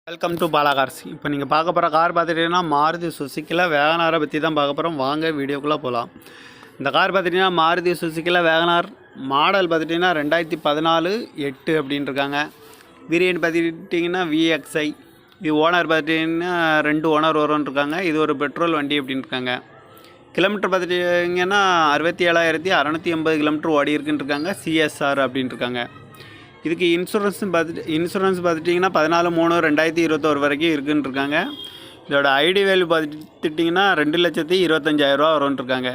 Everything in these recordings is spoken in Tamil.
Welcome to Bala cars. இப்போ நீங்கள் பார்க்க போகிற கார் பார்த்துட்டிங்கன்னா மாருதி சுசுக்கியில் வேகனாரை பற்றி தான் பார்க்க போகிறோம். வாங்க வீடியோக்குள்ளே போகலாம். இந்த கார் பார்த்துட்டிங்கன்னா மாருதி சுசுக்கியில் வேகனார் மாடல் பார்த்துட்டிங்கன்னா 2014-8 அப்படின்னு இருக்காங்க. வேரியன்ட் பார்த்துட்டிங்கன்னா VXI. இது ஓனர் பார்த்துட்டிங்கன்னா 2 ஓனர் வரும்னு இருக்காங்க. இது ஒரு பெட்ரோல் வண்டி அப்படின்னு இருக்காங்க. கிலோமீட்டர் பார்த்துட்டிங்கன்னா 67,680 கிலோமீட்டர் ஓடி இருக்குன்னு இருக்காங்க. CSR அப்படின்னு இருக்காங்க. இதுக்கு இன்சூரன்ஸ் பார்த்துட்டிங்கன்னா 14/3/2021 வரைக்கும் இருக்குன்னு இருக்காங்க. இதோட ஐடி வேல்யூ பார்த்துட்டிங்கன்னா 2,25,000 வரும்னு இருக்காங்க.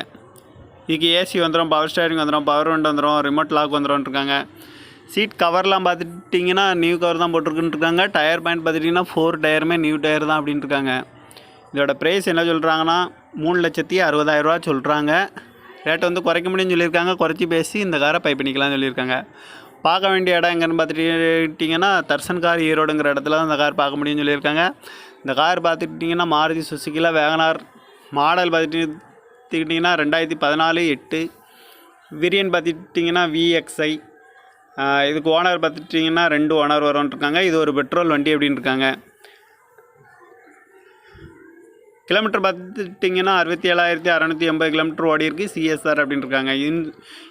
இதுக்கு ஏசி வந்துடும், பவர் ஸ்டேரிங் வந்துடும், பவர் விண்டோ வந்துடும், ரிமோட் லாக் வந்துடும் இருக்காங்க. சீட் கவர்லாம் பார்த்துட்டிங்கன்னா நியூ கவர் தான் போட்டிருக்குன்னு இருக்காங்க. டயர் பாயிண்ட் பார்த்துட்டிங்கன்னா 4 டயருமே நியூ டயர் தான் அப்படின்னு இருக்காங்க. இதோட ப்ரைஸ் என்ன சொல்கிறாங்கன்னா 3,60,000 சொல்கிறாங்க. ரேட்டை வந்து குறைக்க முடியும்னு சொல்லியிருக்காங்க. குறைச்சி பேசி இந்த காரை பை பண்ணிக்கலாம்னு சொல்லியிருக்காங்க. பார்க்க வேண்டிய இடம் எங்கன்னு பார்த்துட்டிங்கன்னா தர்சன் கார் ஈரோடுங்கிற இடத்துல தான் இந்த கார் பார்க்க முடியும்னு சொல்லியிருக்காங்க. இந்த கார் பார்த்துக்கிட்டிங்கன்னா மாருதி சுசுக்கியில் வேகனார் மாடல் பார்த்துக்கிட்டிங்கன்னா 2014-8. வேரியன்ட் பார்த்துட்டிங்கன்னா VXI. இதுக்கு ஓனர் பார்த்துட்டிங்கன்னா 2 ஓனர் வரும்னு இருக்காங்க. இது ஒரு பெட்ரோல் வண்டி அப்படின்னு இருக்காங்க. கிலோமீட்டர் பார்த்துட்டிங்கன்னா 67,680 கிலோமீட்டர் ஓடி இருக்குது. CSR அப்படின்னு இருக்காங்க.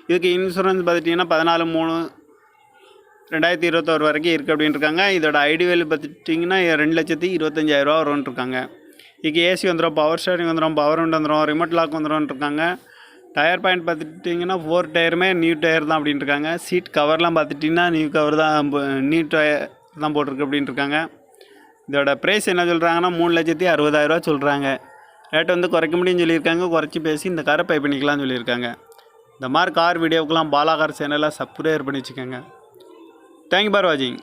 இதுக்கு இன்சூரன்ஸ் பார்த்துட்டிங்கன்னா 14/3/2021 வரைக்கும் இருக்குது அப்படின்னு இருக்காங்க. இதோட ஐடி வேல்யூ பார்த்துட்டிங்கன்னா 2,25,000 வரும்னு இருக்காங்க. இதுக்கு ஏசி வந்துடும், பவர் ஸ்டேரிங் வந்துடும், பவர் விண்டோ வந்துடும், ரிமோட் லாக் வந்துடும் இருக்காங்க. டயர் பாயிண்ட் பார்த்துட்டிங்கன்னா 4 டயருமே நியூ டயர் தான் அப்படின்னு இருக்காங்க. சீட் கவர்லாம் பார்த்துட்டிங்கன்னா நியூ கவர் தான், நியூ டயர் தான் போட்டிருக்கு அப்படின்னு இருக்காங்க. இதோட ப்ரைஸ் என்ன சொல்கிறாங்கன்னா 3,60,000 சொல்கிறாங்க. ரேட்டை வந்து குறைக்க முடியும்னு சொல்லியிருக்காங்க. குறைச்சி பேசி இந்த காரை பை பண்ணிக்கலாம்னு சொல்லியிருக்காங்க. இந்த மாதிரி கார் வீடியோக்கெலாம் பாலா கார் சேனலை சப்ஸ்கிரைப் பண்ணி வச்சுக்கோங்க. தேங்க்யூ ஃபார் வாட்சிங்.